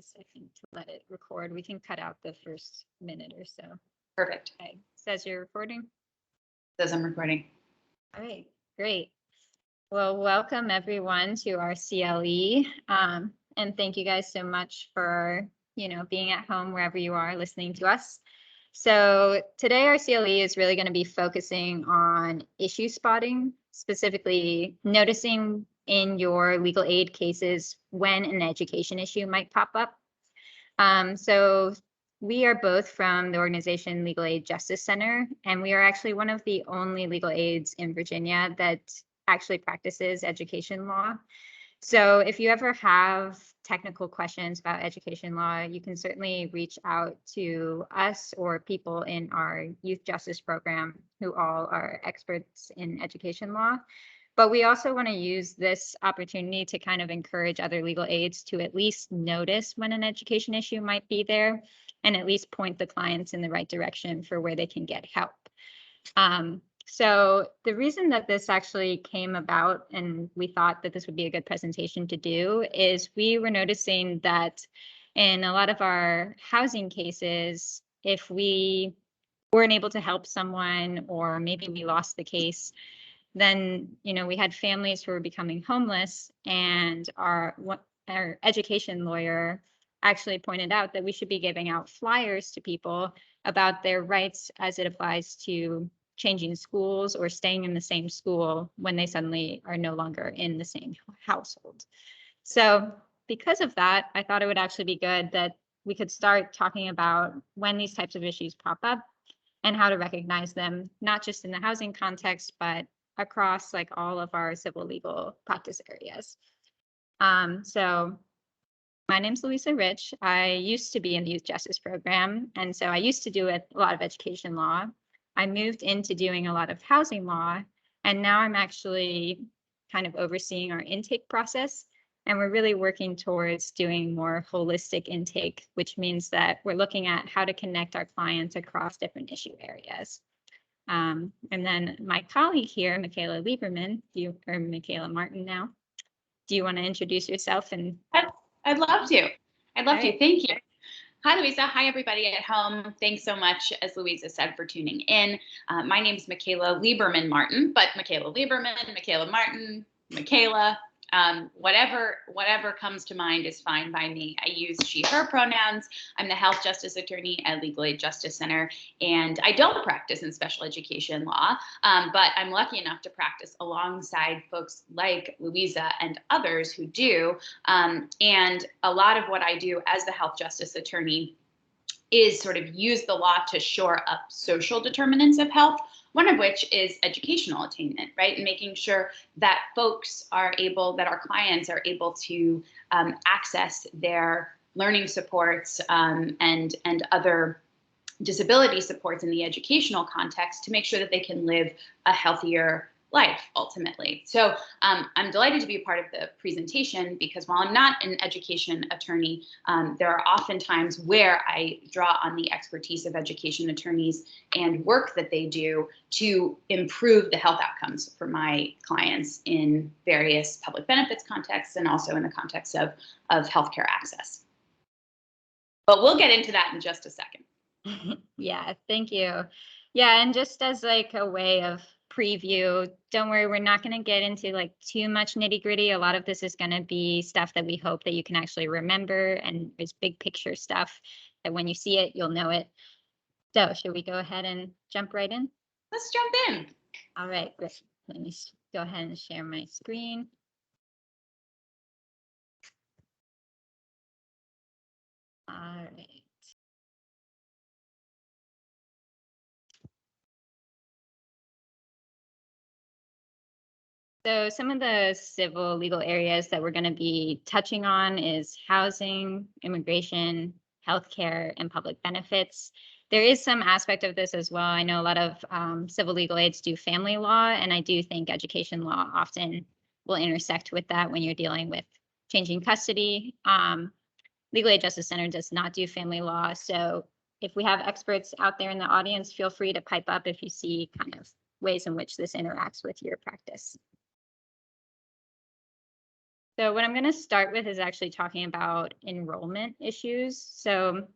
a second to let it record. We can cut out the first minute or so. Perfect. Okay. Says you're recording? Says I'm recording. All right, great. Well, welcome everyone to our CLE. And thank you guys so much for, being at home wherever you are listening to us. So today our CLE is really going to be focusing on issue spotting, specifically noticing in your legal aid cases when an education issue might pop up. So we are both from the organization Legal Aid Justice Center, and we are actually one of the only legal aids in Virginia that actually practices education law. So if you ever have technical questions about education law, you can certainly reach out to us or people in our youth justice program who all are experts in education law. But we also want to use this opportunity to kind of encourage other legal aids to at least notice when an education issue might be there and at least point the clients in the right direction for where they can get help. So the reason that this actually came about and we thought that this would be a good presentation to do is we were noticing that in a lot of our housing cases, if we weren't able to help someone or maybe we lost the case, then, we had families who were becoming homeless, and our education lawyer actually pointed out that we should be giving out flyers to people about their rights as it applies to changing schools or staying in the same school when they suddenly are no longer in the same household. So because of that, I thought it would actually be good that we could start talking about when these types of issues pop up and how to recognize them, not just in the housing context, but across like all of our civil legal practice areas. So my name's Louisa Rich. I used to be in the youth justice program, and so I used to do a lot of education law. I moved into doing a lot of housing law, and now I'm actually kind of overseeing our intake process. And we're really working towards doing more holistic intake, which means that we're looking at how to connect our clients across different issue areas. And then my colleague here, Michaela Lieberman, or Michaela Martin now, do you want to introduce yourself? And I'd love to. Right. Thank you. Hi, Louisa. Hi, everybody at home. Thanks so much, as Louisa said, for tuning in. My name is Michaela Lieberman Martin, but Michaela Lieberman, Michaela Martin, Michaela, whatever comes to mind is fine by me. I use she, her pronouns. I'm the health justice attorney at Legal Aid Justice Center, and I don't practice in special education law, but I'm lucky enough to practice alongside folks like Louisa and others who do. And a lot of what I do as the health justice attorney is sort of use the law to shore up social determinants of health, one of which is educational attainment, right? And making sure that our clients are able to access their learning supports and other disability supports in the educational context to make sure that they can live a healthier life ultimately. So I'm delighted to be a part of the presentation because while I'm not an education attorney, there are often times where I draw on the expertise of education attorneys and work that they do to improve the health outcomes for my clients in various public benefits contexts and also in the context of healthcare access. But we'll get into that in just a second. Yeah, thank you. Yeah, and just as like a way of preview, don't worry, we're not going to get into like too much nitty gritty. A lot of this is going to be stuff that we hope that you can actually remember, and there's big picture stuff that when you see it, you'll know it. So should we go ahead and jump right in? Let's jump in. All right, great. Let me go ahead and share my screen. All right. So some of the civil legal areas that we're going to be touching on is housing, immigration, healthcare, and public benefits. There is some aspect of this as well. I know a lot of civil legal aids do family law, and I do think education law often will intersect with that when you're dealing with changing custody. Legal Aid Justice Center does not do family law. So if we have experts out there in the audience, feel free to pipe up if you see kind of ways in which this interacts with your practice. So what I'm going to start with is actually talking about enrollment issues. So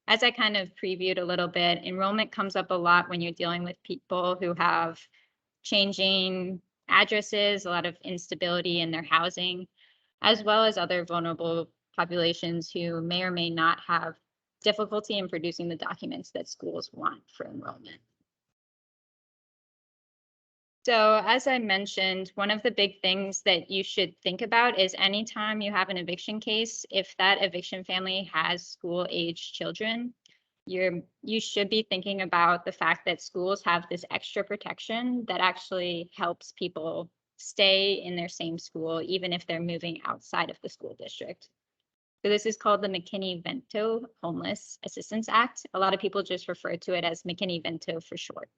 as I kind of previewed a little bit, enrollment comes up a lot when you're dealing with people who have changing addresses, a lot of instability in their housing, as well as other vulnerable populations who may or may not have difficulty in producing the documents that schools want for enrollment. So as I mentioned, one of the big things that you should think about is anytime you have an eviction case, if that eviction family has school age children, you should be thinking about the fact that schools have this extra protection that actually helps people stay in their same school, even if they're moving outside of the school district. So this is called the McKinney-Vento Homeless Assistance Act. A lot of people just refer to it as McKinney-Vento for short.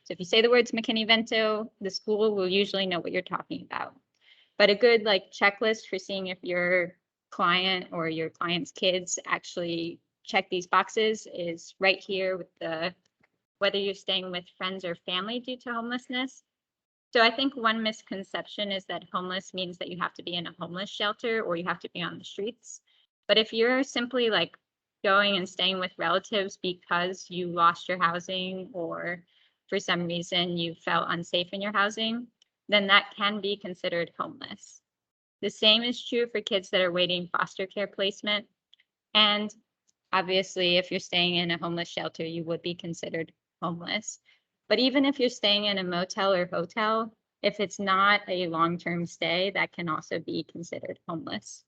So if you say the words McKinney-Vento, the school will usually know what you're talking about. But a good checklist for seeing if your client or your client's kids actually check these boxes is right here with whether you're staying with friends or family due to homelessness. So I think one misconception is that homeless means that you have to be in a homeless shelter or you have to be on the streets. But if you're simply going and staying with relatives because you lost your housing or for some reason you felt unsafe in your housing, then that can be considered homeless. The same is true for kids that are waiting foster care placement. And obviously, if you're staying in a homeless shelter, you would be considered homeless. But even if you're staying in a motel or hotel, if it's not a long-term stay, that can also be considered homeless.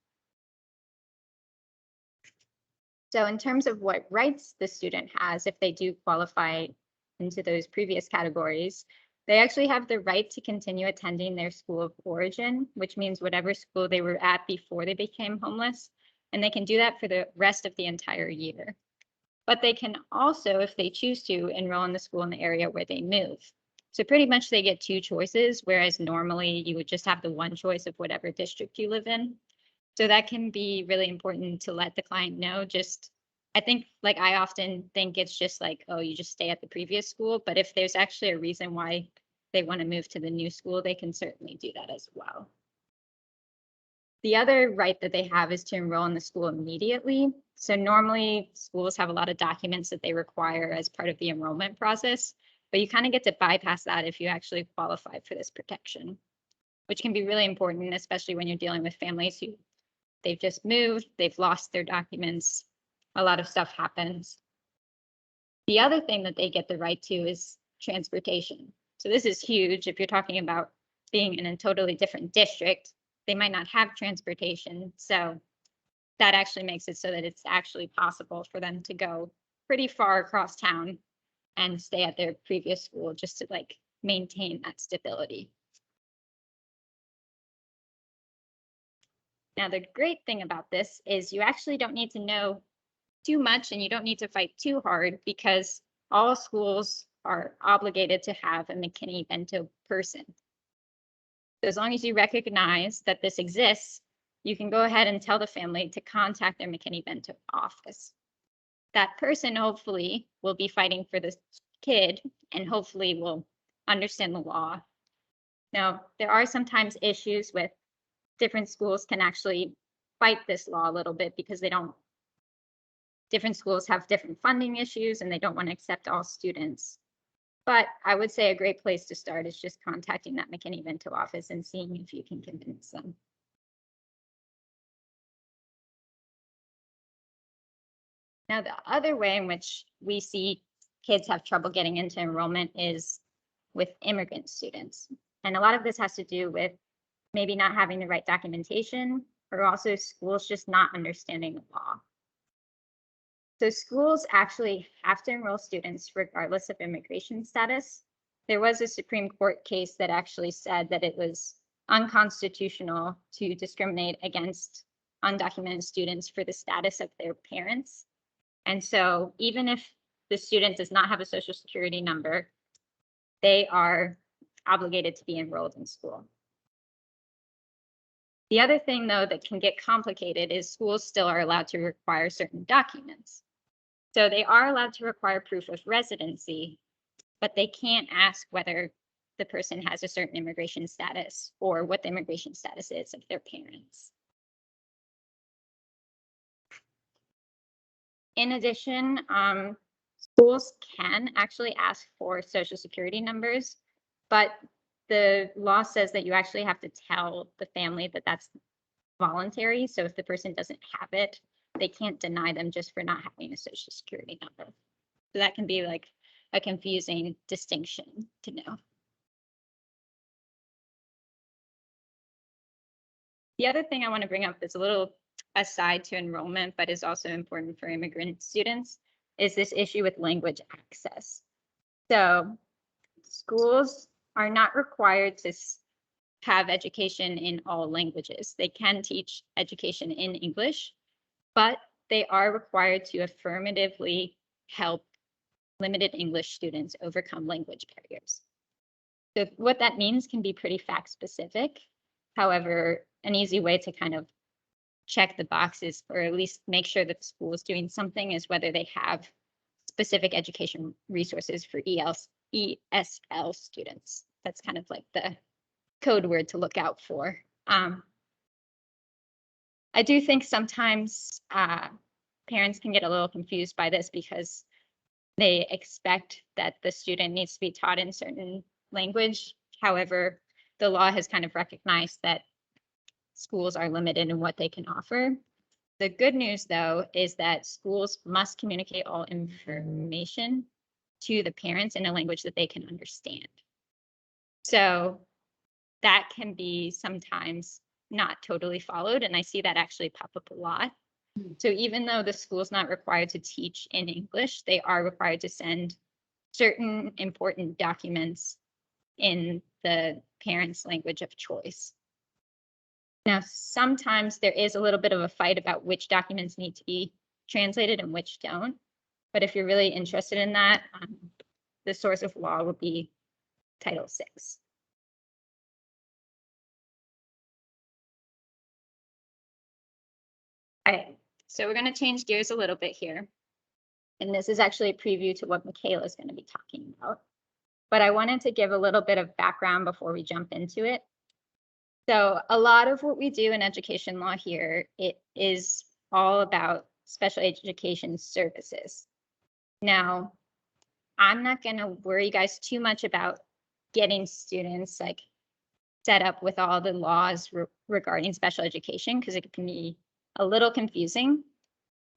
So in terms of what rights the student has, if they do qualify into those previous categories, they actually have the right to continue attending their school of origin, which means whatever school they were at before they became homeless, and they can do that for the rest of the entire year. But they can also, if they choose to, enroll in the school in the area where they move. So pretty much they get two choices, whereas normally you would just have the one choice of whatever district you live in. So that can be really important to let the client know. I think I often think it's just oh, you just stay at the previous school. But if there's actually a reason why they want to move to the new school, they can certainly do that as well. The other right that they have is to enroll in the school immediately. So normally schools have a lot of documents that they require as part of the enrollment process, but you kind of get to bypass that if you actually qualify for this protection, which can be really important, especially when you're dealing with families who they've just moved, they've lost their documents, a lot of stuff happens. The other thing that they get the right to is transportation. So this is huge. If you're talking about being in a totally different district, they might not have transportation. So that actually makes it so that it's actually possible for them to go pretty far across town and stay at their previous school just to maintain that stability. Now, the great thing about this is you actually don't need to know too much and you don't need to fight too hard because all schools are obligated to have a McKinney-Vento person. So as long as you recognize that this exists, you can go ahead and tell the family to contact their McKinney-Vento office. That person hopefully will be fighting for this kid and hopefully will understand the law. Now, there are sometimes issues with different schools can actually fight this law a little bit because different schools have different funding issues and they don't want to accept all students. But I would say a great place to start is just contacting that McKinney-Vento office and seeing if you can convince them. Now, the other way in which we see kids have trouble getting into enrollment is with immigrant students. And a lot of this has to do with maybe not having the right documentation or also schools just not understanding the law. So schools actually have to enroll students regardless of immigration status. There was a Supreme Court case that actually said that it was unconstitutional to discriminate against undocumented students for the status of their parents. And so even if the student does not have a social security number, they are obligated to be enrolled in school. The other thing, though, that can get complicated is schools still are allowed to require certain documents. So they are allowed to require proof of residency, but they can't ask whether the person has a certain immigration status or what the immigration status is of their parents. In addition, schools can actually ask for Social Security numbers, but the law says that you actually have to tell the family that that's voluntary. So if the person doesn't have it, they can't deny them just for not having a Social Security number. So that can be like a confusing distinction to know. The other thing I want to bring up that's a little aside to enrollment, but is also important for immigrant students, is this issue with language access. So schools are not required to have education in all languages. They can teach education in English, but they are required to affirmatively help limited English students overcome language barriers. So what that means can be pretty fact specific. However, an easy way to kind of check the boxes, or at least make sure that the school is doing something, is whether they have specific education resources for ESL students. That's kind of like the code word to look out for. I do think sometimes parents can get a little confused by this because they expect that the student needs to be taught in certain language. However, the law has kind of recognized that schools are limited in what they can offer. The good news, though, is that schools must communicate all information to the parents in a language that they can understand. So that can be sometimes not totally followed, and I see that actually pop up a lot. So even though the school's not required to teach in English, they are required to send certain important documents in the parent's language of choice. Now, sometimes there is a little bit of a fight about which documents need to be translated and which don't. But if you're really interested in that, the source of law would be Title VI. Okay, so we're going to change gears a little bit here. And this is actually a preview to what Michaela is going to be talking about. But I wanted to give a little bit of background before we jump into it. So a lot of what we do in education law here, it is all about special education services. Now, I'm not going to worry you guys too much about getting students like set up with all the laws regarding special education, because it can be a little confusing.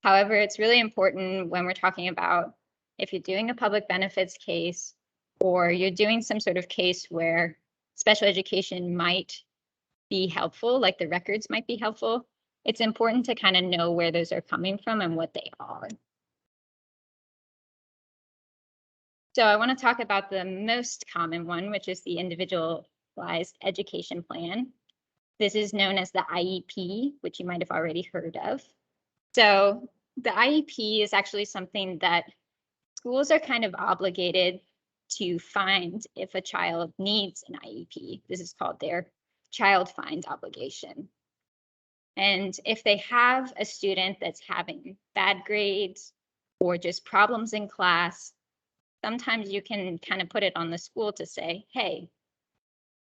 However, it's really important when we're talking about if you're doing a public benefits case or you're doing some sort of case where special education might be helpful, like the records might be helpful, it's important to kind of know where those are coming from and what they are. So I want to talk about the most common one, which is the Individualized Education Plan. This is known as the IEP, which you might have already heard of. So the IEP is actually something that schools are kind of obligated to find if a child needs an IEP. This is called their child find obligation. And if they have a student that's having bad grades or just problems in class, sometimes you can kind of put it on the school to say, hey,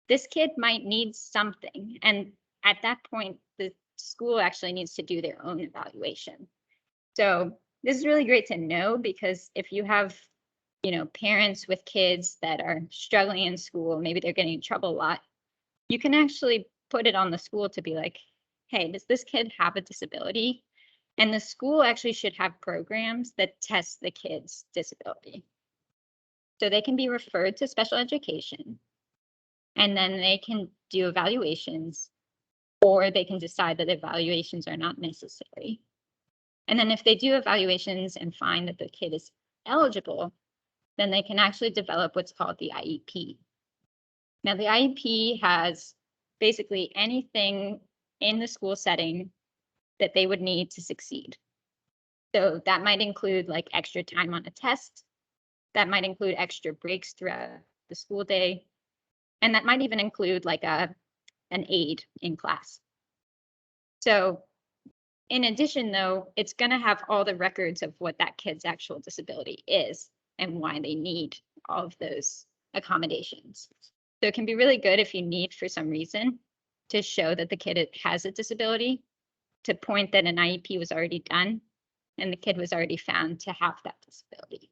this kid might need something. And at that point, the school actually needs to do their own evaluation. So this is really great to know, because if you have, parents with kids that are struggling in school, maybe they're getting in trouble a lot, you can actually put it on the school to be like, hey, does this kid have a disability? And the school actually should have programs that test the kid's disability. So they can be referred to special education, and then they can do evaluations, or they can decide that evaluations are not necessary. And then if they do evaluations and find that the kid is eligible, then they can actually develop what's called the IEP. Now, the IEP has basically anything in the school setting that they would need to succeed. So that might include like extra time on a test. That might include extra breaks throughout the school day. And that might even include like an aide in class. So in addition, though, it's going to have all the records of what that kid's actual disability is and why they need all of those accommodations. So it can be really good if you need, for some reason, to show that the kid has a disability, to point that an IEP was already done and the kid was already found to have that disability.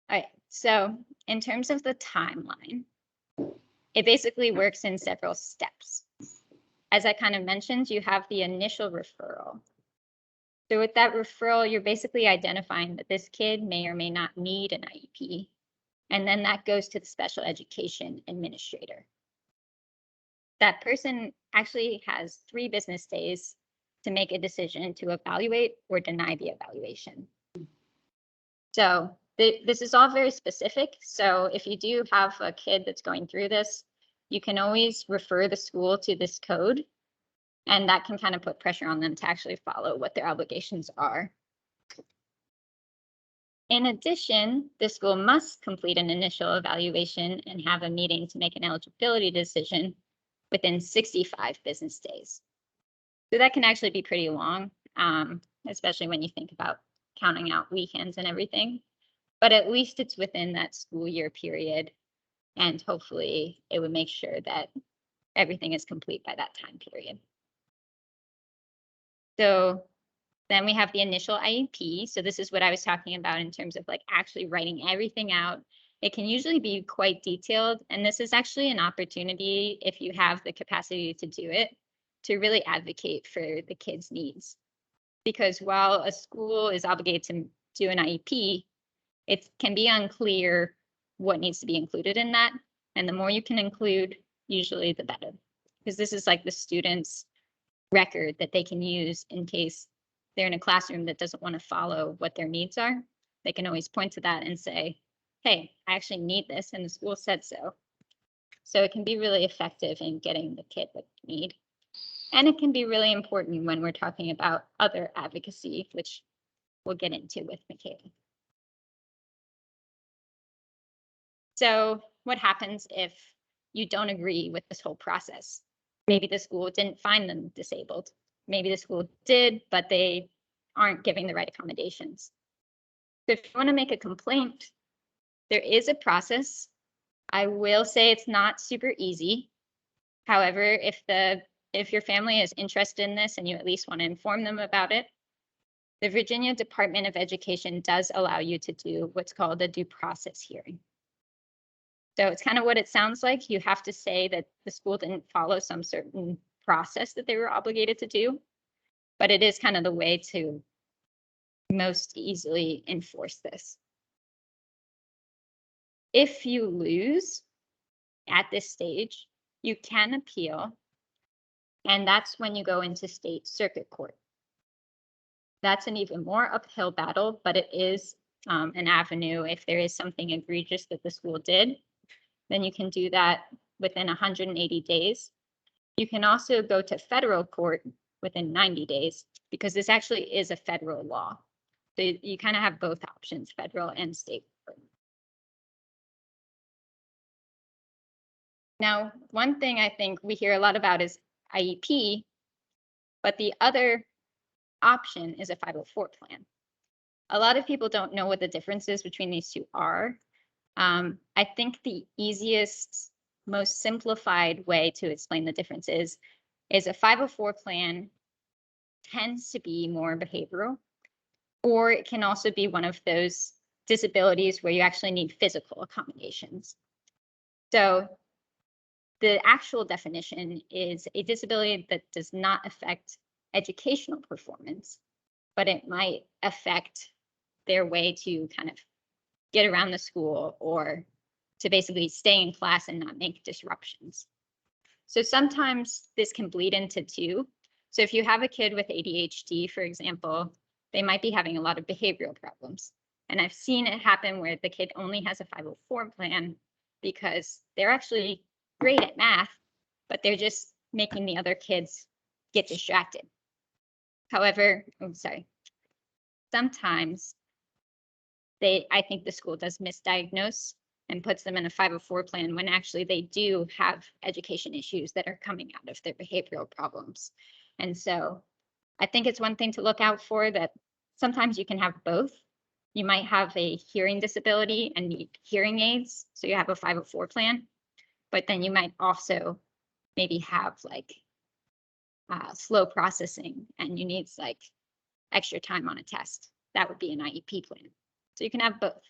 All right, so in terms of the timeline, it basically works in several steps. As I kind of mentioned, you have the initial referral. So with that referral, you're basically identifying that this kid may or may not need an IEP. And then that goes to the special education administrator. That person actually has 3 business days to make a decision to evaluate or deny the evaluation. So this is all very specific. So if you do have a kid that's going through this, you can always refer the school to this code, and that can kind of put pressure on them to actually follow what their obligations are. In addition, the school must complete an initial evaluation and have a meeting to make an eligibility decision within 65 business days. So that can actually be pretty long, especially when you think about counting out weekends and everything. But at least it's within that school year period, and hopefully it would make sure that everything is complete by that time period. So then we have the initial IEP. So this is what I was talking about in terms of like actually writing everything out. It can usually be quite detailed, and this is actually an opportunity, if you have the capacity to do it, to really advocate for the kids' needs. Because while a school is obligated to do an IEP, it can be unclear what needs to be included in that. And the more you can include, usually the better. Because this is like the student's record that they can use in case they're in a classroom that doesn't want to follow what their needs are. They can always point to that and say, hey, I actually need this, and the school said so. So it can be really effective in getting the kid what they need. And it can be really important when we're talking about other advocacy, which we'll get into with Michaela. So what happens if you don't agree with this whole process? Maybe the school didn't find them disabled. Maybe the school did, but they aren't giving the right accommodations. So if you want to make a complaint, there is a process. I will say it's not super easy. However, if your family is interested in this and you at least want to inform them about it, the Virginia Department of Education does allow you to do what's called a due process hearing. So it's kind of what it sounds like. You have to say that the school didn't follow some certain process that they were obligated to do, but it is kind of the way to most easily enforce this. If you lose at this stage, you can appeal, and that's when you go into state circuit court. That's an even more uphill battle, but it is an avenue. If there is something egregious that the school did, then you can do that within 180 days. You can also go to federal court within 90 days, because this actually is a federal law. So you kind of have both options, federal and state court. Now, one thing I think we hear a lot about is IEP, but the other option is a 504 plan. A lot of people don't know what the differences between these two are. I think the easiest, most simplified way to explain the differences is a 504 plan tends to be more behavioral, or it can also be one of those disabilities where you actually need physical accommodations. So the actual definition is a disability that does not affect educational performance, but it might affect their way to kind of get around the school or to basically stay in class and not make disruptions. So sometimes this can bleed into two. So if you have a kid with ADHD, for example, they might be having a lot of behavioral problems. And I've seen it happen where the kid only has a 504 plan because they're actually great at math, but they're just making the other kids get distracted. However, sometimes I think the school does misdiagnose and puts them in a 504 plan when actually they do have education issues that are coming out of their behavioral problems. And so I think it's one thing to look out for, that sometimes you can have both, you might have a hearing disability and need hearing aids, so you have a 504 plan, but then you might also maybe have like slow processing and you need like extra time on a test. That would be an IEP plan. So you can have both.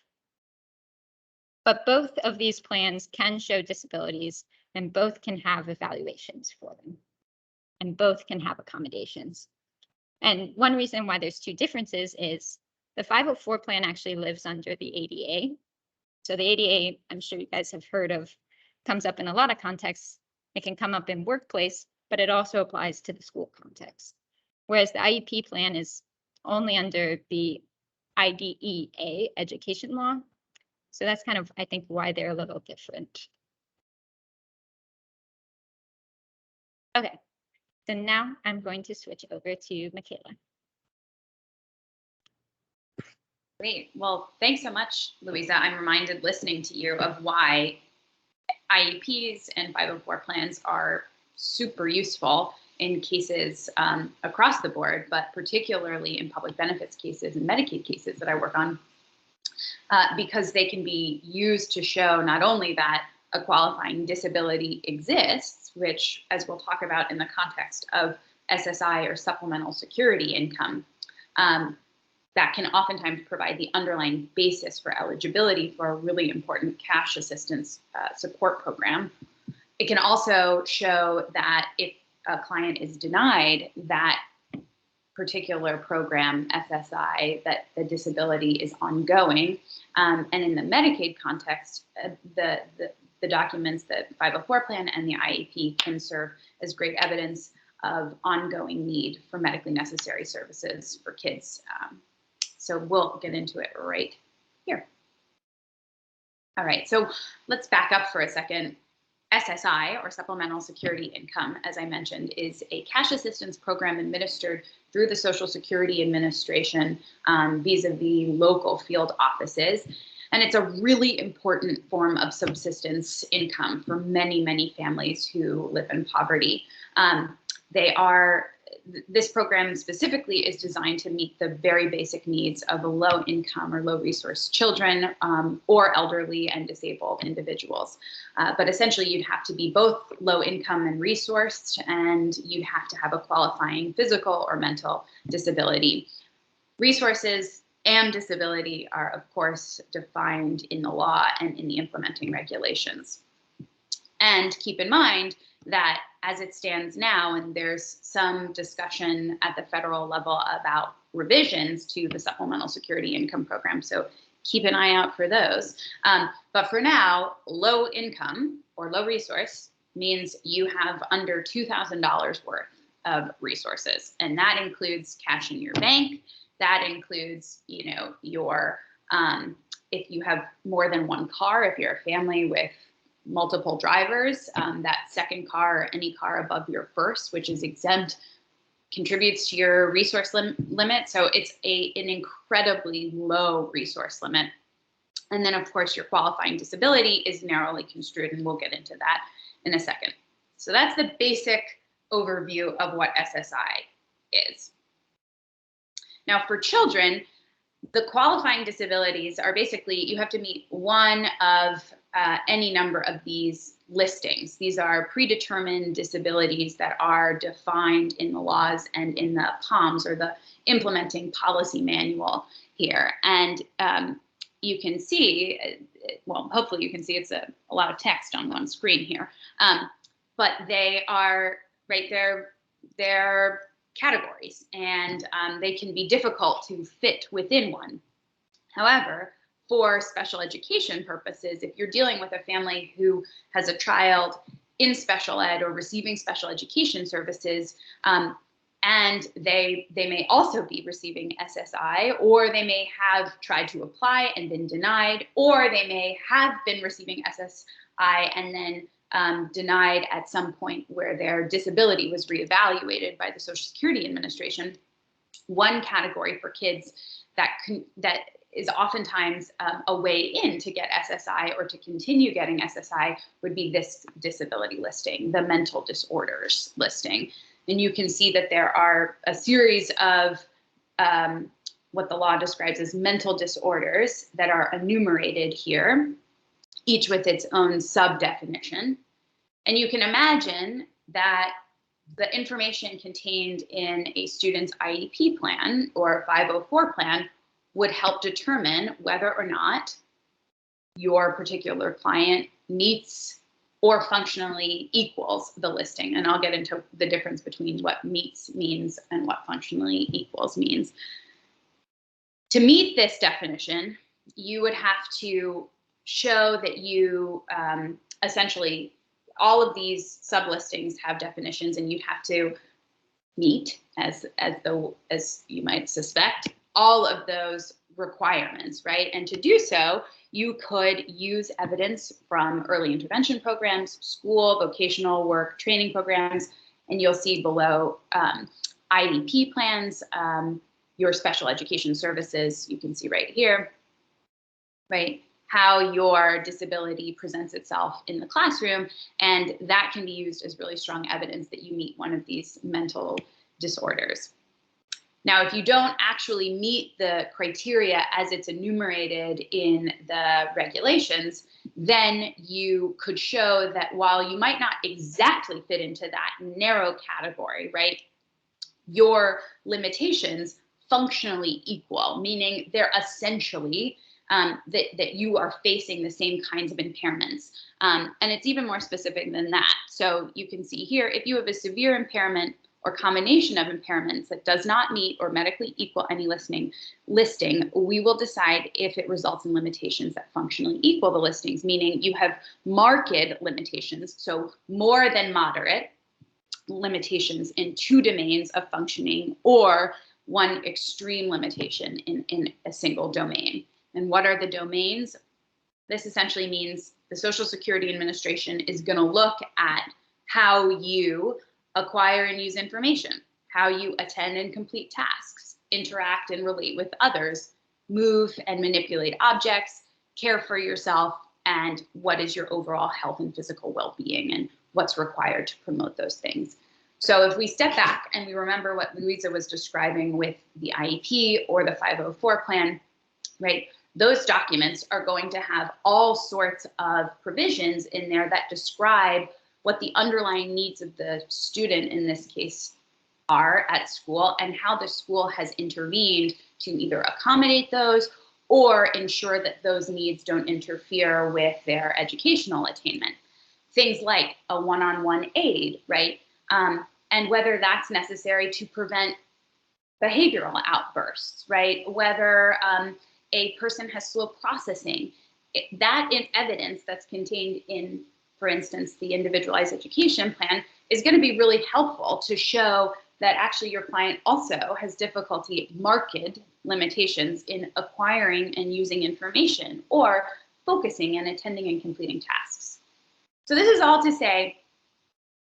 But both of these plans can show disabilities and both can have evaluations for them. And both can have accommodations. And one reason why there's two differences is the 504 plan actually lives under the ADA. So the ADA, I'm sure you guys have heard of, comes up in a lot of contexts. It can come up in workplace, but it also applies to the school context. Whereas the IEP plan is only under the IDEA, education law. So that's kind of, I think, why they're a little different. Okay, so now I'm going to switch over to Michaela. Great. Well, thanks so much, Louisa. I'm reminded listening to you of why IEPs and 504 plans are super useful in cases across the board, but particularly in public benefits cases and Medicaid cases that I work on, because they can be used to show not only that a qualifying disability exists, which, as we'll talk about in the context of SSI or supplemental security income, that can oftentimes provide the underlying basis for eligibility for a really important cash assistance support program. It can also show that if a client is denied that particular program, SSI, that the disability is ongoing. And in the Medicaid context, the documents, the 504 plan and the IEP can serve as great evidence of ongoing need for medically necessary services for kids. So we'll get into it right here. All right, so let's back up for a second. SSI, or Supplemental Security Income, as I mentioned, is a cash assistance program administered through the Social Security Administration vis-a-vis local field offices. And it's a really important form of subsistence income for many, many families who live in poverty. This program specifically is designed to meet the very basic needs of low income or low resource children or elderly and disabled individuals. But essentially you'd have to be both low income and resourced, and you'd have to have a qualifying physical or mental disability. Resources and disability are, of course, defined in the law and in the implementing regulations. And keep in mind that as it stands now, and there's some discussion at the federal level about revisions to the Supplemental Security Income Program, so keep an eye out for those. But for now, low income or low resource means you have under $2,000 worth of resources, and that includes cash in your bank. That includes, your if you have more than one car, if you're a family with multiple drivers, that second car or any car above your first, which is exempt, contributes to your resource limit. So it's an incredibly low resource limit. And then, of course, your qualifying disability is narrowly construed, and we'll get into that in a second. So that's the basic overview of what SSI is. Now, for children, the qualifying disabilities are basically, you have to meet one of any number of these listings. These are predetermined disabilities that are defined in the laws and in the POMS, or the implementing policy manual here. And you can see, well, hopefully you can see, it's a lot of text on one screen here, but they are right there, they're categories, and they can be difficult to fit within one. However, for special education purposes, if you're dealing with a family who has a child in special ed or receiving special education services, and they may also be receiving SSI, or they may have tried to apply and been denied, or they may have been receiving SSI and then denied at some point where their disability was reevaluated by the Social Security Administration. One category for kids that is oftentimes a way in to get SSI or to continue getting SSI would be this disability listing, the mental disorders listing. And you can see that there are a series of what the law describes as mental disorders that are enumerated here, each with its own sub-definition. And you can imagine that the information contained in a student's IEP plan or 504 plan would help determine whether or not your particular client meets or functionally equals the listing. And I'll get into the difference between what meets means and what functionally equals means. To meet this definition, you would have to show that you essentially, all of these sublistings have definitions, and you'd have to meet, as you might suspect, all of those requirements, right? And to do so, you could use evidence from early intervention programs, school, vocational work, training programs, and you'll see below IDP plans, your special education services, you can see right here, right? How your disability presents itself in the classroom, and that can be used as really strong evidence that you meet one of these mental disorders. Now, if you don't actually meet the criteria as it's enumerated in the regulations, then you could show that while you might not exactly fit into that narrow category, right, your limitations functionally equal, meaning they're essentially that you are facing the same kinds of impairments. And it's even more specific than that. So you can see here, if you have a severe impairment or combination of impairments that does not meet or medically equal any listing, we will decide if it results in limitations that functionally equal the listings, meaning you have marked limitations, so more than moderate limitations in two domains of functioning, or one extreme limitation in a single domain. And what are the domains? This essentially means the Social Security Administration is going to look at how you acquire and use information, how you attend and complete tasks, interact and relate with others, move and manipulate objects, care for yourself, and what is your overall health and physical well-being and what's required to promote those things. So if we step back and we remember what Louisa was describing with the IEP or the 504 plan, right? Those documents are going to have all sorts of provisions in there that describe what the underlying needs of the student in this case are at school and how the school has intervened to either accommodate those or ensure that those needs don't interfere with their educational attainment. Things like a one-on-one aid, right? And whether that's necessary to prevent behavioral outbursts, right? Whether a person has slow processing, that in evidence that's contained in, for instance, the individualized education plan is going to be really helpful to show that actually your client also has difficulty, marked limitations in acquiring and using information or focusing and attending and completing tasks. So this is all to say,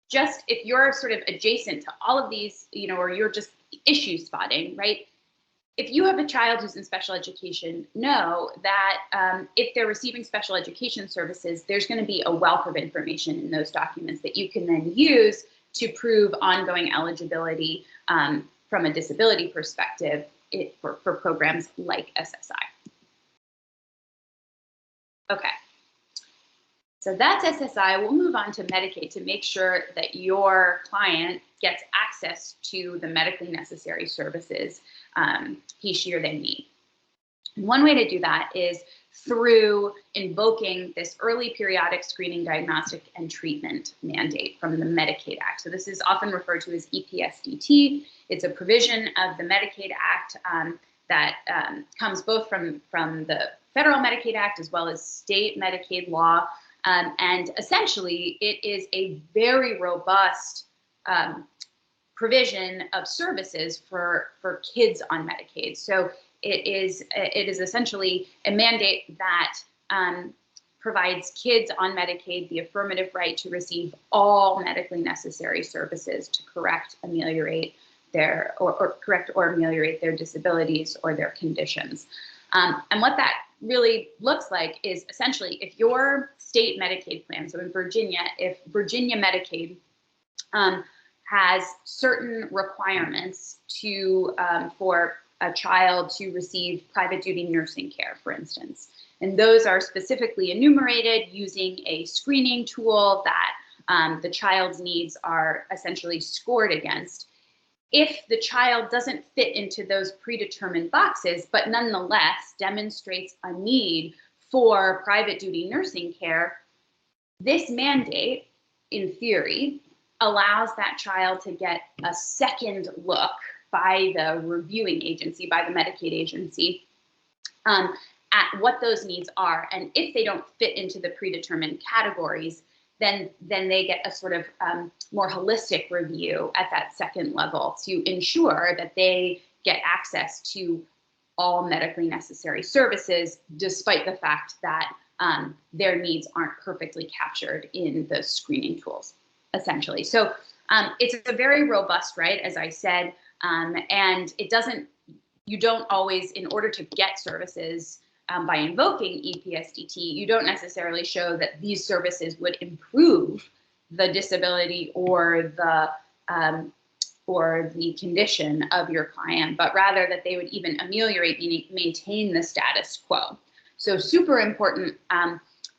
just if you're sort of adjacent to all of these, or you're just issue spotting, right? If you have a child who's in special education, know that if they're receiving special education services, there's going to be a wealth of information in those documents that you can then use to prove ongoing eligibility from a disability perspective for programs like SSI. Okay. So that's SSI. We'll move on to Medicaid to make sure that your client gets access to the medically necessary services he, she, or they need. And one way to do that is through invoking this early periodic screening, diagnostic, and treatment mandate from the Medicaid Act. So this is often referred to as EPSDT. It's a provision of the Medicaid Act that comes both from the Federal Medicaid Act as well as state Medicaid law. And essentially, it is a very robust provision of services for kids on Medicaid. So it is essentially a mandate that provides kids on Medicaid the affirmative right to receive all medically necessary services to correct, ameliorate their ameliorate their disabilities or their conditions. And what that really looks like is essentially if your state Medicaid plan, so in Virginia, if Virginia Medicaid has certain requirements to for a child to receive private duty nursing care, for instance. And those are specifically enumerated using a screening tool that the child's needs are essentially scored against. If the child doesn't fit into those predetermined boxes, but nonetheless demonstrates a need for private duty nursing care, this mandate, in theory, allows that child to get a second look by the reviewing agency, by the Medicaid agency, at what those needs are. And if they don't fit into the predetermined categories, then they get a sort of more holistic review at that second level to ensure that they get access to all medically necessary services, despite the fact that their needs aren't perfectly captured in the screening tools, essentially. So it's a very robust right, as I said, and you don't always, in order to get services by invoking EPSDT, you don't necessarily show that these services would improve the disability or the condition of your client, but rather that they would even ameliorate, meaning maintain the status quo. So super important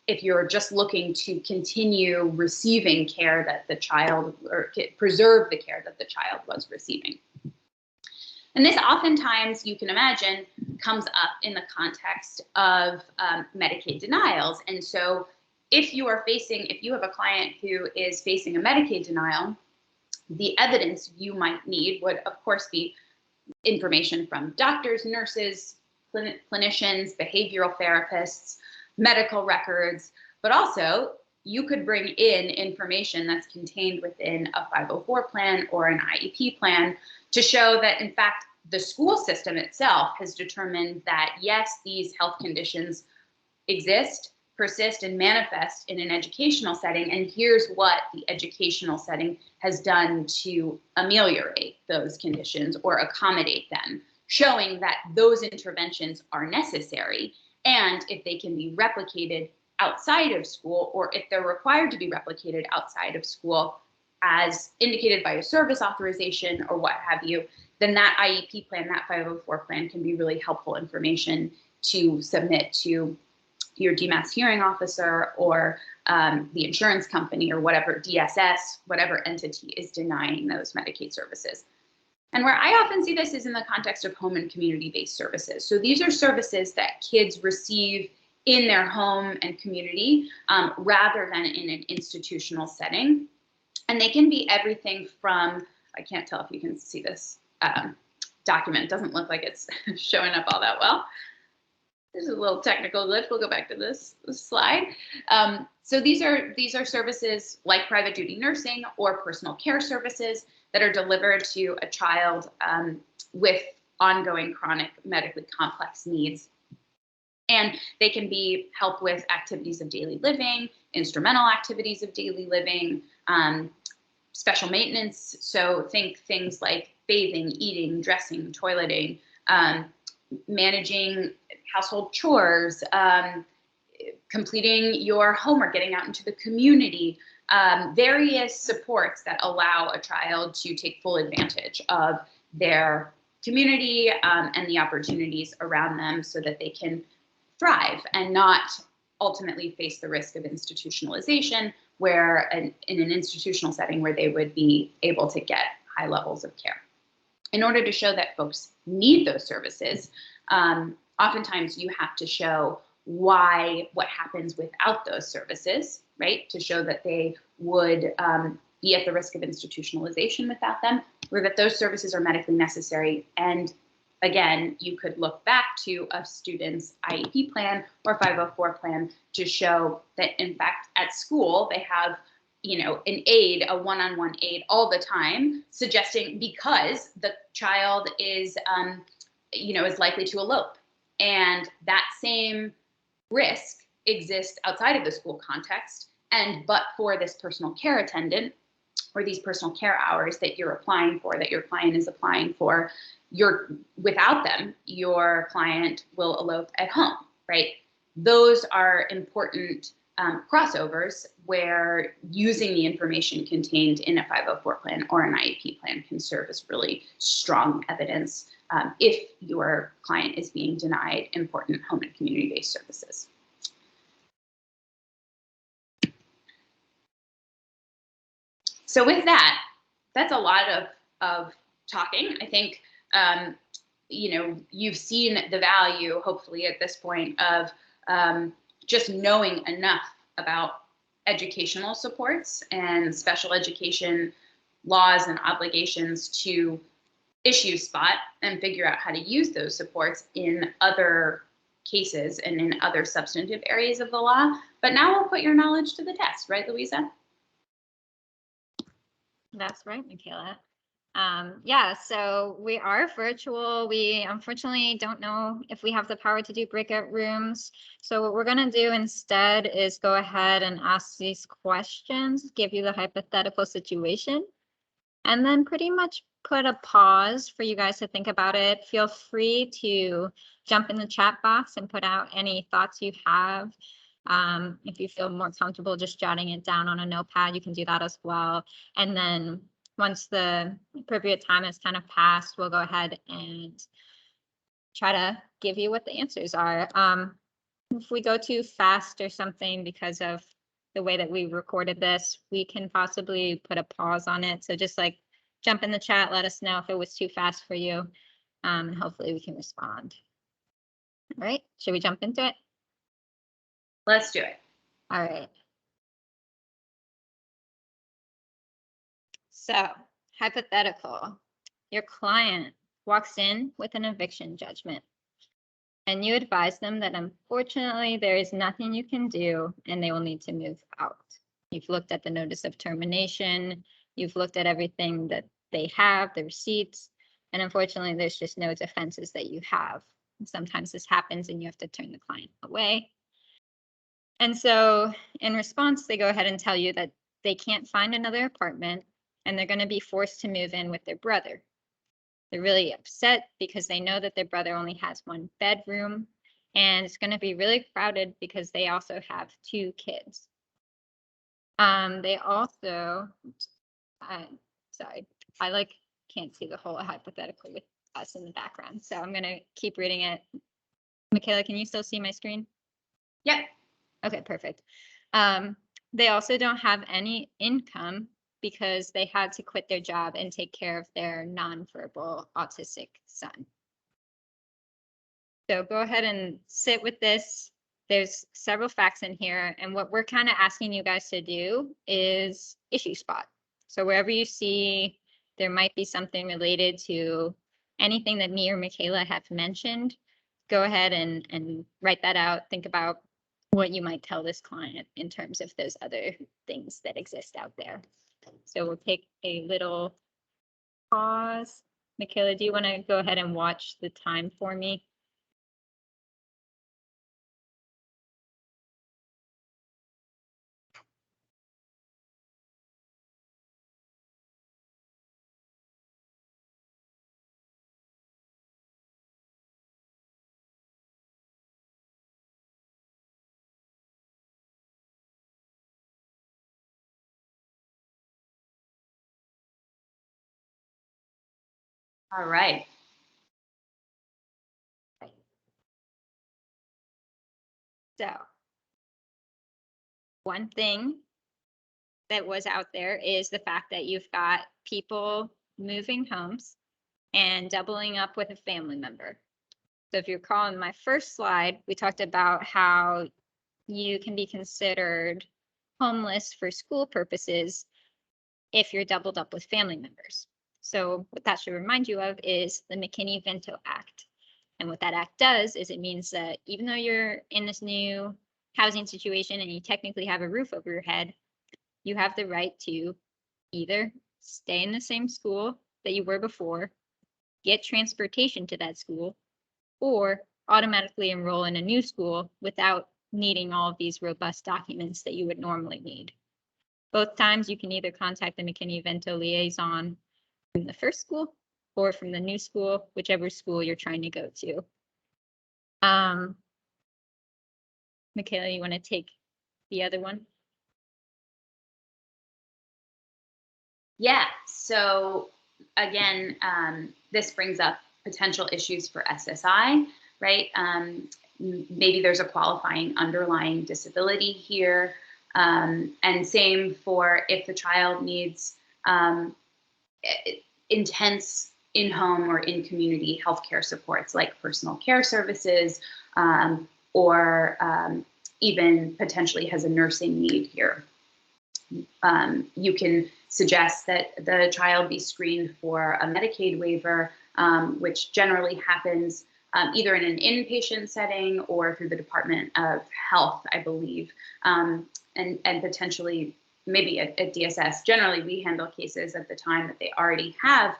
if you're just looking to continue receiving care that the child, or preserve the care that the child was receiving. And this oftentimes, you can imagine, comes up in the context of Medicaid denials. And so if you have a client who is facing a Medicaid denial, the evidence you might need would, of course, be information from doctors, nurses, clinicians, behavioral therapists, medical records, but also you could bring in information that's contained within a 504 plan or an IEP plan to show that, in fact, the school system itself has determined that, yes, these health conditions exist, persist, and manifest in an educational setting, and here's what the educational setting has done to ameliorate those conditions or accommodate them, showing that those interventions are necessary, and if they can be replicated outside of school, or if they're required to be replicated outside of school as indicated by a service authorization or what have you, then that IEP plan, that 504 plan, can be really helpful information to submit to your DMAS hearing officer or the insurance company or whatever, DSS, whatever entity is denying those Medicaid services. And where I often see this is in the context of home and community-based services. So these are services that kids receive in their home and community rather than in an institutional setting. And they can be everything from, I can't tell if you can see this document. It doesn't look like it's showing up all that well. There's a little technical glitch. We'll go back to this slide. So these are services like private duty nursing or personal care services that are delivered to a child with ongoing chronic medically complex needs. And they can be help with activities of daily living, instrumental activities of daily living, special maintenance. So think things like bathing, eating, dressing, toileting, managing household chores, completing your homework, getting out into the community, various supports that allow a child to take full advantage of their community and the opportunities around them so that they can thrive and not ultimately face the risk of institutionalization, where in an institutional setting where they would be able to get high levels of care. In order to show that folks need those services, oftentimes you have to show what happens without those services, right? To show that they would be at the risk of institutionalization without them, or that those services are medically necessary. And again, you could look back to a student's IEP plan or 504 plan to show that, in fact, at school, they have an aide, a one-on-one aide all the time, suggesting because the child is likely to elope. And that same risk exists outside of the school context. And but for this personal care attendant or these personal care hours that you're applying for, that your client is applying for, without them, your client will elope at home, right? Those are important crossovers where using the information contained in a 504 plan or an IEP plan can serve as really strong evidence if your client is being denied important home and community-based services. So with that, that's a lot of talking. I think, you know, you've seen the value, hopefully at this point, of just knowing enough about educational supports and special education laws and obligations to issue SPOT and figure out how to use those supports in other cases and in other substantive areas of the law. But now we'll put your knowledge to the test, right, Louisa? That's right, Michaela. Yeah, so we are virtual. We unfortunately don't know if we have the power to do breakout rooms. So what we're going to do instead is go ahead and ask these questions, give you the hypothetical situation, and then pretty much put a pause for you guys to think about it. Feel free to jump in the chat box and put out any thoughts you have. If you feel more comfortable just jotting it down on a notepad, you can do that as well. And then once the appropriate time has kind of passed, we'll go ahead and try to give you what the answers are. If we go too fast or something because of the way that we recorded this, we can possibly put a pause on it. So just like jump in the chat, let us know if it was too fast for you. And hopefully we can respond. All right, should we jump into it? Let's do it. All right. So, hypothetical. Your client walks in with an eviction judgment, and you advise them that unfortunately there is nothing you can do and they will need to move out. You've looked at the notice of termination, you've looked at everything that they have, the receipts, and unfortunately there's just no defenses that you have. And sometimes this happens and you have to turn the client away. And so in response, they go ahead and tell you that they can't find another apartment and they're going to be forced to move in with their brother. They're really upset because they know that their brother only has one bedroom and it's going to be really crowded because they also have 2 kids. They also, sorry, I can't see the whole hypothetical with us in the background. So I'm going to keep reading it. Michaela, can you still see my screen? Yep. Okay, perfect. They also don't have any income because they had to quit their job and take care of their nonverbal autistic son. So go ahead and sit with this. There's several facts in here, and what we're kind of asking you guys to do is issue SPOT. So wherever you see there might be something related to anything that me or Michaela have mentioned, go ahead and write that out. Think about what you might tell this client in terms of those other things that exist out there. So we'll take a little pause. Michaela, do you want to go ahead and watch the time for me? All right. So one thing that was out there is the fact that you've got people moving homes and doubling up with a family member. So if you recall in my first slide, we talked about how you can be considered homeless for school purposes if you're doubled up with family members. So what that should remind you of is the McKinney-Vento Act. And what that act does is it means that even though you're in this new housing situation and you technically have a roof over your head, you have the right to either stay in the same school that you were before, get transportation to that school, or automatically enroll in a new school without needing all of these robust documents that you would normally need. Both times you can either contact the McKinney-Vento liaison from the first school or from the new school, whichever school you're trying to go to. Michaela, you want to take the other one? Yeah, so again, this brings up potential issues for SSI, right? Maybe there's a qualifying underlying disability here. And same for if the child needs intense in-home or in-community healthcare supports like personal care services, or even potentially has a nursing need here. You can suggest that the child be screened for a Medicaid waiver, which generally happens either in an inpatient setting or through the Department of Health, I believe, and potentially maybe at DSS. Generally, we handle cases at the time that they already have,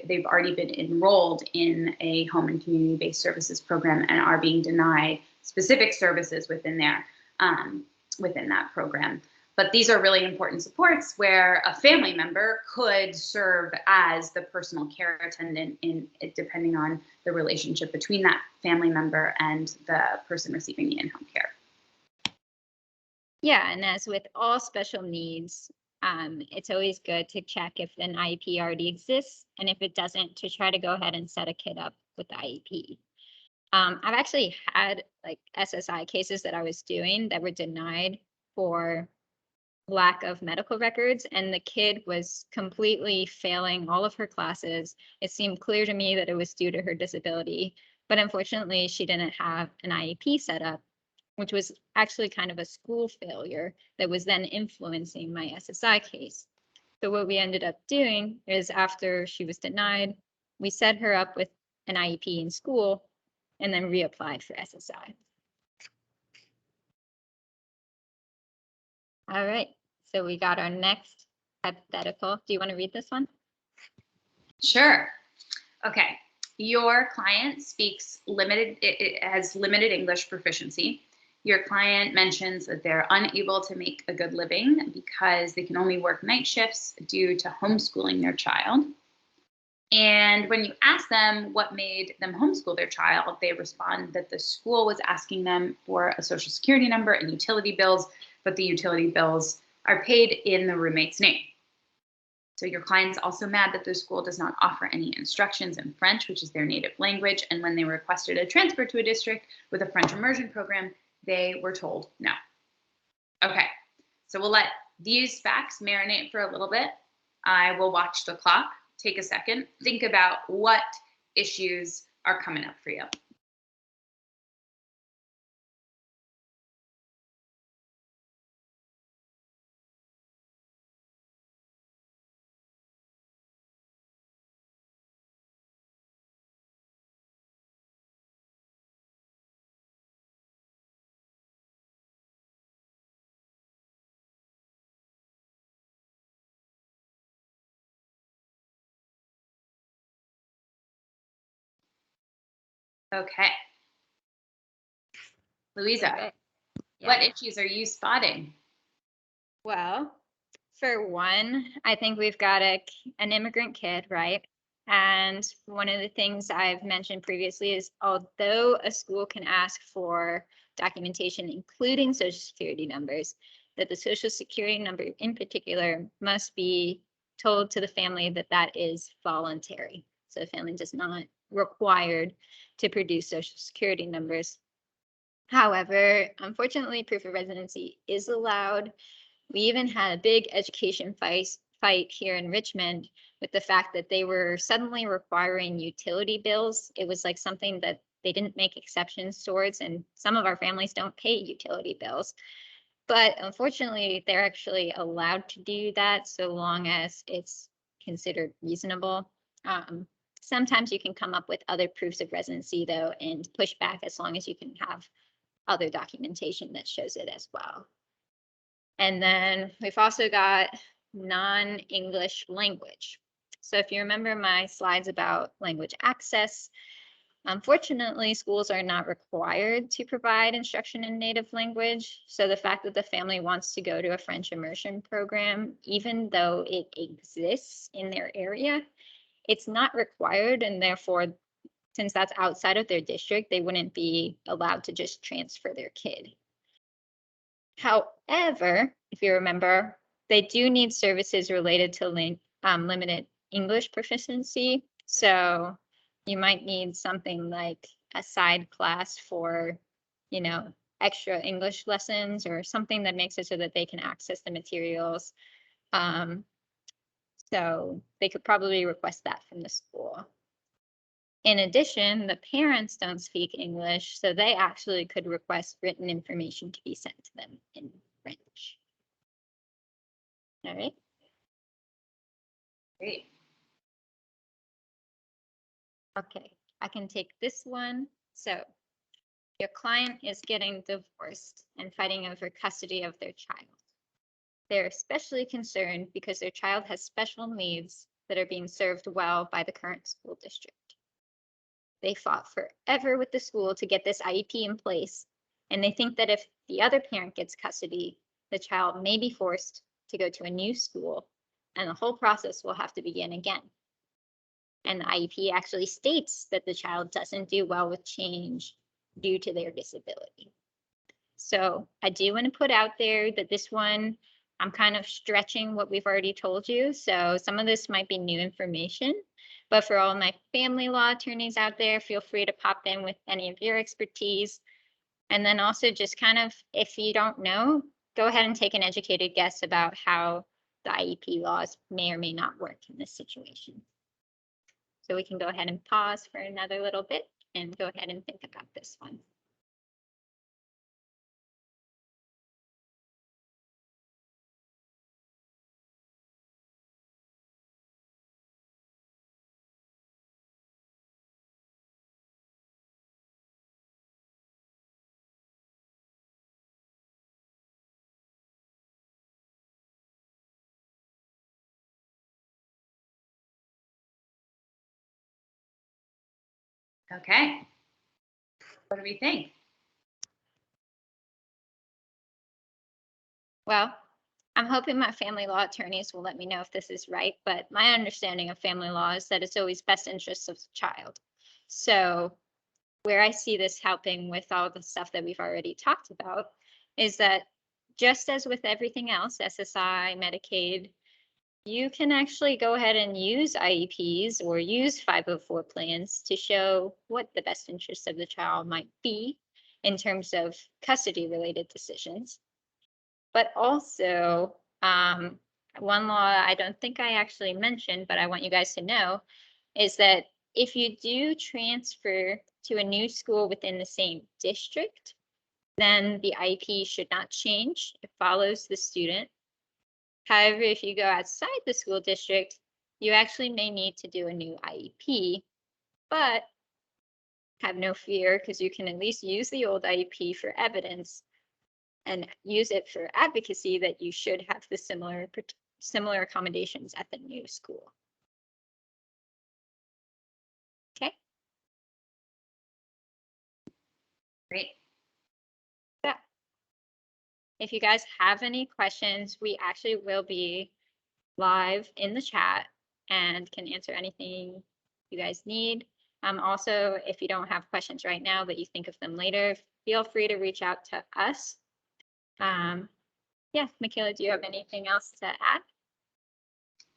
they've already been enrolled in a home and community-based services program and are being denied specific services within there, within that program. But these are really important supports where a family member could serve as the personal care attendant depending on the relationship between that family member and the person receiving the in-home care. Yeah, and as with all special needs, it's always good to check if an IEP already exists, and if it doesn't, to try to go ahead and set a kid up with the IEP. I've actually had like SSI cases that I was doing that were denied for lack of medical records, and the kid was completely failing all of her classes. It seemed clear to me that it was due to her disability, but unfortunately she didn't have an IEP set up, which was actually kind of a school failure that was then influencing my SSI case. So what we ended up doing is after she was denied, we set her up with an IEP in school and then reapplied for SSI. All right, so we got our next hypothetical. Do you want to read this one? Sure. Okay. Your client speaks limited, it has limited English proficiency. Your client mentions that they're unable to make a good living because they can only work night shifts due to homeschooling their child. And when you ask them what made them homeschool their child, they respond that the school was asking them for a social security number and utility bills, but the utility bills are paid in the roommate's name. So your client's also mad that the school does not offer any instructions in French, which is their native language. And when they requested a transfer to a district with a French immersion program, they were told no. Okay, so we'll let these facts marinate for a little bit. I will watch the clock. Take a second, think about what issues are coming up for you. Okay. Louisa, Okay. Yeah. what issues are you spotting? Well, for one, I think we've got an immigrant kid, right? And one of the things I've mentioned previously is although a school can ask for documentation, including social security numbers, that the social security number in particular must be told to the family that that is voluntary. So the family is not required to produce social security numbers. However, unfortunately, proof of residency is allowed. We even had a big education fight here in Richmond with the fact that they were suddenly requiring utility bills. It was like something that they didn't make exceptions towards, and some of our families don't pay utility bills. But unfortunately, they're actually allowed to do that so long as it's considered reasonable. Sometimes you can come up with other proofs of residency, though, and push back as long as you can have other documentation that shows it as well. And then we've also got non-English language. So if you remember my slides about language access, unfortunately, schools are not required to provide instruction in native language. So the fact that the family wants to go to a French immersion program, even though it exists in their area, it's not required, and therefore, since that's outside of their district, they wouldn't be allowed to just transfer their kid. However, if you remember, they do need services related to limited English proficiency. So You might need something like a side class for, extra English lessons or something that makes it so that they can access the materials. Um, so they could probably request that from the school. In addition, the parents don't speak English, so they actually could request written information to be sent to them in French. All right. Great. Okay, I can take this one. So your client is getting divorced and fighting over custody of their child. They're especially concerned because their child has special needs that are being served well by the current school district. They fought forever with the school to get this IEP in place, and they think that if the other parent gets custody, the child may be forced to go to a new school, and the whole process will have to begin again. And the IEP actually states that the child doesn't do well with change due to their disability. So I do want to put out there that this one, I'm kind of stretching what we've already told you. So some of this might be new information, but for all my family law attorneys out there, feel free to pop in with any of your expertise. And then also just kind of, if you don't know, go ahead and take an educated guess about how the IEP laws may or may not work in this situation. So we can go ahead and pause for another little bit and go ahead and think about this one. Okay. What do we think? Well, I'm hoping my family law attorneys will let me know if this is right, but my understanding of family law is that it's always best interests of the child. So where I see this helping with all the stuff that we've already talked about is that just as with everything else, SSI, Medicaid, you can actually go ahead and use IEPs or use 504 plans to show what the best interests of the child might be in terms of custody related decisions. But also, one law I don't think I actually mentioned, but I want you guys to know, is that if you do transfer to a new school within the same district, then the IEP should not change. It follows the student. However, if you go outside the school district, you actually may need to do a new IEP, but have no fear because you can at least use the old IEP for evidence and use it for advocacy that you should have the similar accommodations at the new school. Okay. Great. Yeah. If you guys have any questions, we actually will be live in the chat and can answer anything you guys need. Also, if you don't have questions right now, but you think of them later, feel free to reach out to us. Yeah, Michaela, do you have anything else to add?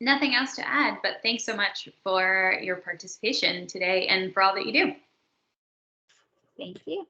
Nothing else to add, but thanks so much for your participation today and for all that you do. Thank you.